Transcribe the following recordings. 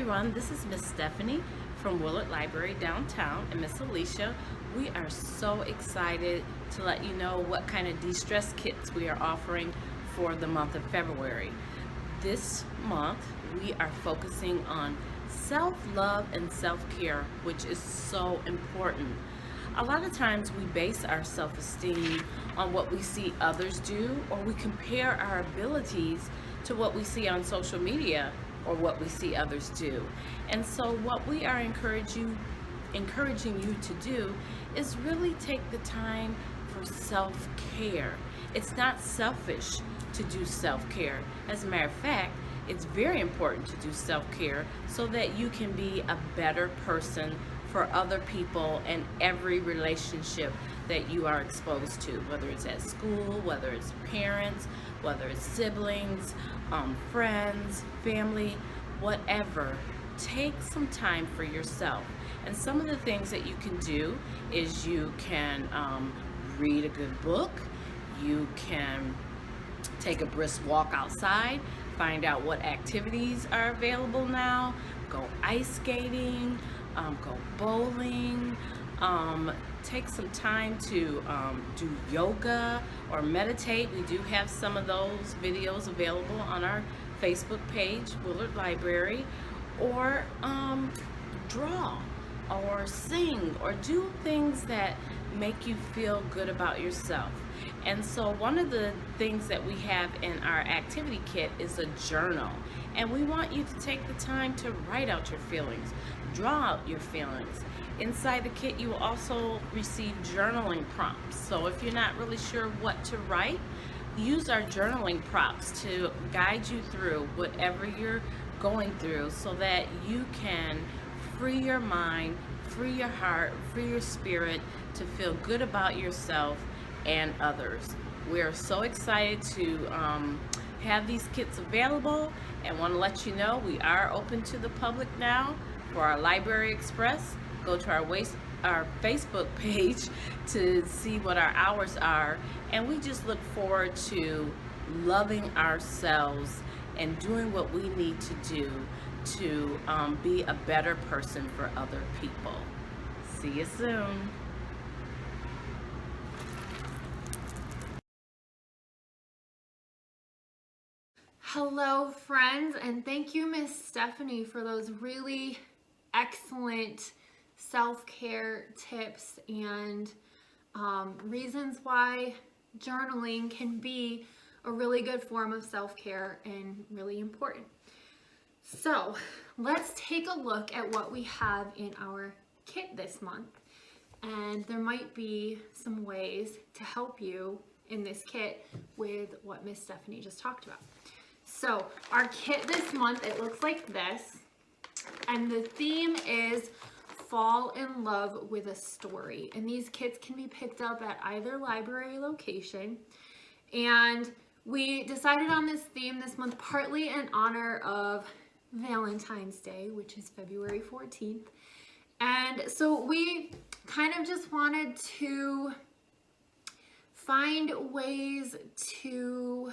everyone, this is Miss Stephanie from Willard Library downtown and Miss Alicia. We are so excited to let you know what kind of de-stress kits we are offering for the month of February. This month we are focusing on self-love and self-care, which is so important. A lot of times we base our self-esteem on what we see others do, or we compare our abilities to what we see on social media or what we see others do. And so what we are encouraging you to do is really take the time for self-care. It's not selfish to do self-care. As a matter of fact, it's very important to do self-care so that you can be a better person for other people and every relationship that you are exposed to, whether it's at school, whether it's parents, whether it's siblings, friends, family, whatever. Take some time for yourself. And some of the things that you can do is you can read a good book, you can take a brisk walk outside, find out what activities are available now, go ice skating, go bowling, take some time to do yoga or meditate. We do have some of those videos available on our Facebook page, Willard Library, or draw or sing or do things that make you feel good about yourself. And so one of the things that we have in our activity kit is a journal, and we want you to take the time to write out your feelings, draw out your feelings. Inside the kit you will also receive journaling prompts, so if you're not really sure what to write, use our journaling prompts to guide you through whatever you're going through so that you can free your mind, free your heart, free your spirit to feel good about yourself and others. We're so excited to have these kits available, and want to let you know we are open to the public now for our Library Express. Go to our Facebook page to see what our hours are, and we just look forward to loving ourselves and doing what we need to do to be a better person for other people. See you soon. Hello friends, and thank you Miss Stephanie for those really excellent self-care tips and reasons why journaling can be a really good form of self-care and really important. So let's take a look at what we have in our kit this month, and there might be some ways to help you in this kit with what Miss Stephanie just talked about. So our kit this month, it looks like this, and the theme is fall in love with a story. And these kits can be picked up at either library location. And we decided on this theme this month partly in honor of Valentine's Day, which is February 14th. And so we kind of just wanted to find ways to,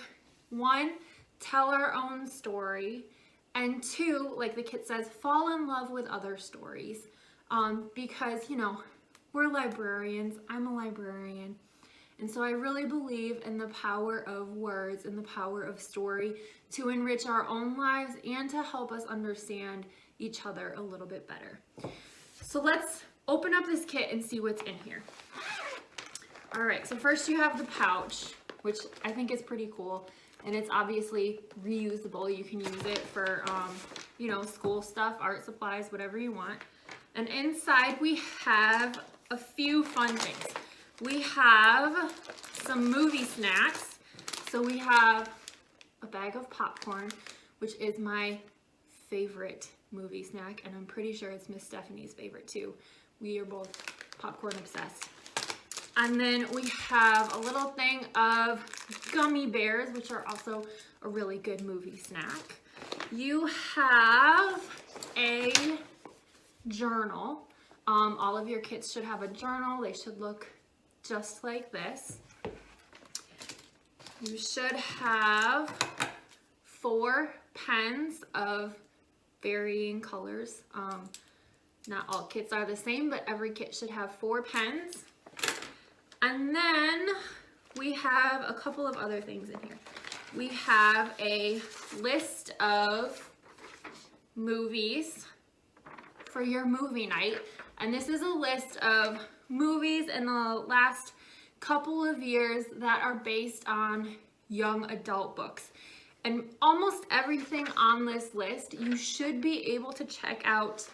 one, tell our own story, and two, like the kit says, fall in love with other stories, because, you know, we're librarians, I'm a librarian, and so I really believe in the power of words and the power of story to enrich our own lives and to help us understand each other a little bit better. So let's open up this kit and see what's in here. All right, so first you have the pouch, which I think is pretty cool. And it's obviously reusable. You can use it for, you know, school stuff, art supplies, whatever you want. And inside we have a few fun things. We have some movie snacks. So we have a bag of popcorn, which is my favorite movie snack. And I'm pretty sure it's Miss Stephanie's favorite too. We are both popcorn obsessed. And then we have a little thing of gummy bears, which are also a really good movie snack. You have a journal. All of your kits should have a journal. They should look just like this. You should have 4 pens of varying colors. Not all kits are the same, but every kit should have 4 pens. And then we have a couple of other things in here. We have a list of movies for your movie night. And this is a list of movies in the last couple of years that are based on young adult books. And almost everything on this list, you should be able to check out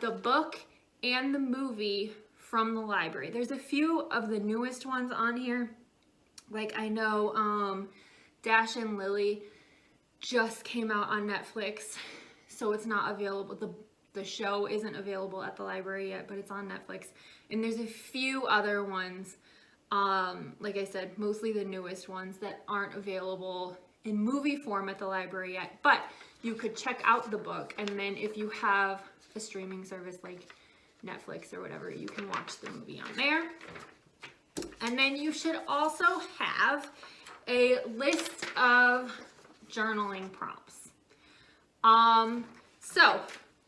the book and the movie from the library. There's a few of the newest ones on here. Like I know Dash and Lily just came out on Netflix, so it's not available. The show isn't available at the library yet, but it's on Netflix. And there's a few other ones, like I said, mostly the newest ones that aren't available in movie form at the library yet. But you could check out the book, and then if you have a streaming service like Netflix or whatever, you can watch the movie on there. And then you should also have a list of journaling prompts. So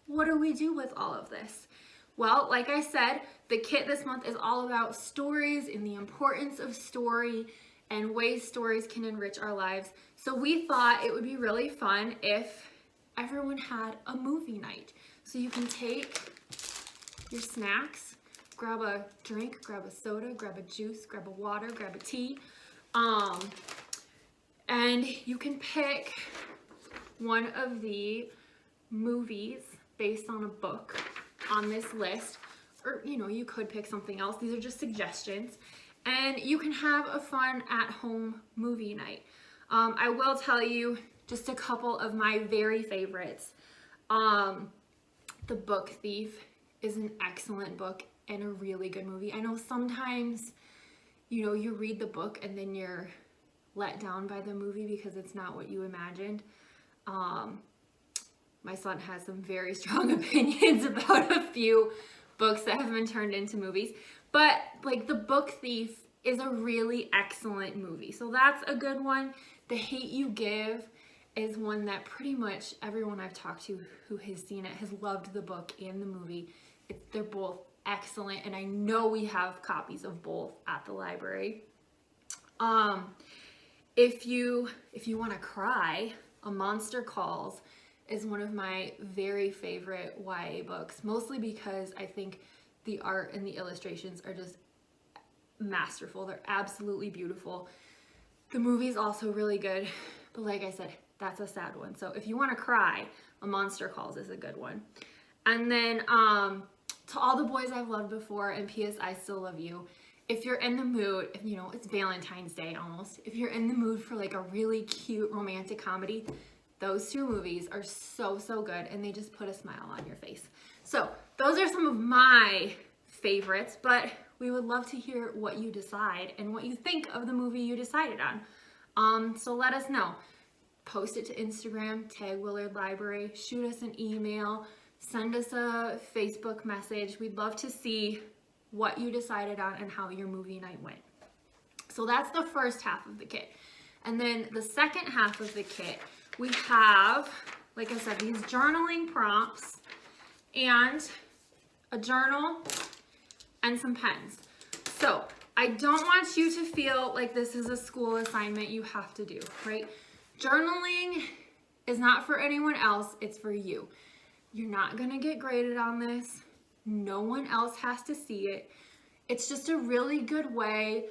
what do we do with all of this? Well, like I said, the kit this month is all about stories and the importance of story and ways stories can enrich our lives. So we thought it would be really fun if everyone had a movie night. So you can take your snacks, grab a drink, grab a soda, grab a juice, grab a water, grab a tea, and you can pick one of the movies based on a book on this list, or you could pick something else. These are just suggestions, and you can have a fun at-home movie night. I will tell you just a couple of my very favorites. The Book Thief is an excellent book and a really good movie. I know sometimes, you read the book and then you're let down by the movie because it's not what you imagined. My son has some very strong opinions about a few books that have been turned into movies, but like The Book Thief is a really excellent movie. So that's a good one. The Hate U Give is one that pretty much everyone I've talked to who has seen it has loved the book and the movie. They're both excellent, and I know we have copies of both at the library. If you want to cry, A Monster Calls is one of my very favorite YA books, mostly because I think the art and the illustrations are just masterful. They're absolutely beautiful. The movie's also really good, but like I said, that's a sad one. So if you want to cry, A Monster Calls is a good one. And then To All the Boys I've Loved Before and P.S. I Still Love You. If you're in the mood, it's Valentine's Day almost. If you're in the mood for like a really cute romantic comedy, those two movies are so, so good, and they just put a smile on your face. So those are some of my favorites, but we would love to hear what you decide and what you think of the movie you decided on. So let us know. Post it to Instagram, tag Willard Library, shoot us an email, send us a Facebook message. We'd love to see what you decided on and how your movie night went. So that's the first half of the kit. And then the second half of the kit, we have, like I said, these journaling prompts and a journal and some pens. So I don't want you to feel like this is a school assignment you have to do, right? Journaling is not for anyone else, it's for you. You're not gonna get graded on this. No one else has to see it. It's just a really good way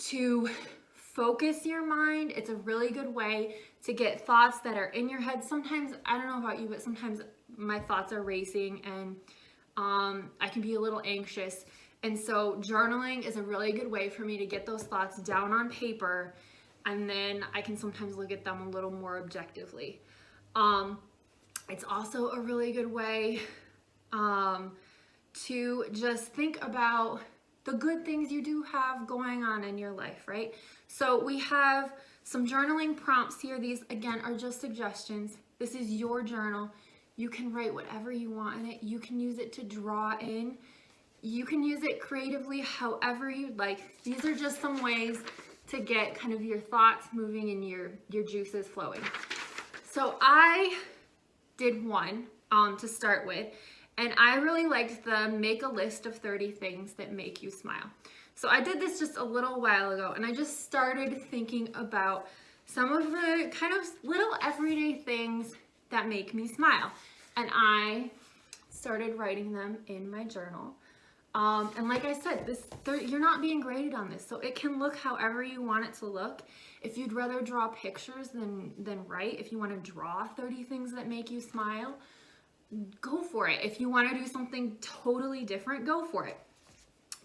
to focus your mind. It's a really good way to get thoughts that are in your head. Sometimes, I don't know about you, but sometimes my thoughts are racing and I can be a little anxious. And so journaling is a really good way for me to get those thoughts down on paper, and then I can sometimes look at them a little more objectively. It's also a really good way to just think about the good things you do have going on in your life, right? So we have some journaling prompts here. These, again, are just suggestions. This is your journal. You can write whatever you want in it. You can use it to draw in. You can use it creatively however you'd like. These are just some ways to get kind of your thoughts moving and your juices flowing. So I did one to start with, and I really liked the make a list of 30 things that make you smile. So I did this just a little while ago, and I just started thinking about some of the kind of little everyday things that make me smile. And I started writing them in my journal. And like I said, you're not being graded on this, so it can look however you want it to look. If you'd rather draw pictures than write, if you want to draw 30 things that make you smile, go for it. If you want to do something totally different, go for it.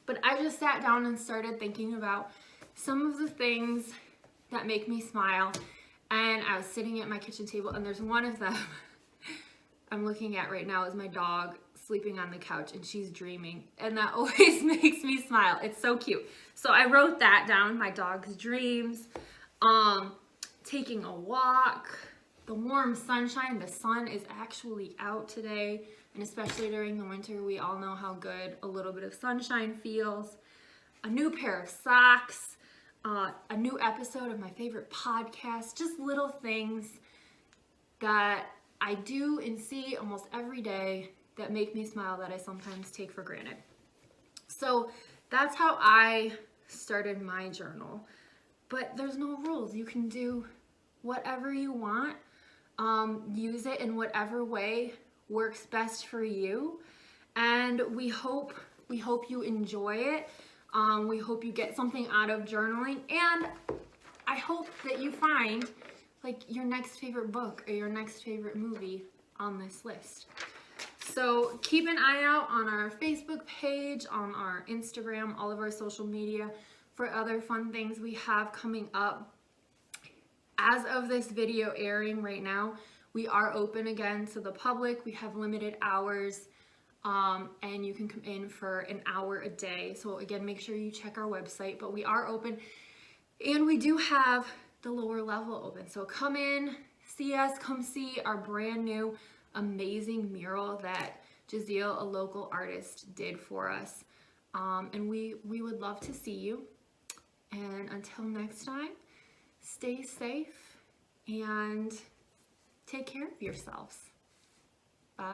But I just sat down and started thinking about some of the things that make me smile, and I was sitting at my kitchen table, and there's one of them I'm looking at right now is my dog sleeping on the couch, and she's dreaming, and that always makes me smile. It's so cute. So I wrote that down, my dog's dreams, taking a walk, the warm sunshine. The sun is actually out today, and especially during the winter, we all know how good a little bit of sunshine feels. A new pair of socks, a new episode of my favorite podcast, just little things that I do and see almost every day that make me smile that I sometimes take for granted. So that's how I started my journal. But there's no rules. You can do whatever you want. Use it in whatever way works best for you. And we hope you enjoy it. We hope you get something out of journaling. And I hope that you find like your next favorite book or your next favorite movie on this list. So keep an eye out on our Facebook page, on our Instagram, all of our social media for other fun things we have coming up. As of this video airing right now, we are open again to the public. We have limited hours, and you can come in for an hour a day. So again, make sure you check our website, but we are open, and we do have the lower level open. So come in, see us, come see our brand new amazing mural that Jazeel, a local artist, did for us. And we would love to see you. And until next time, stay safe and take care of yourselves.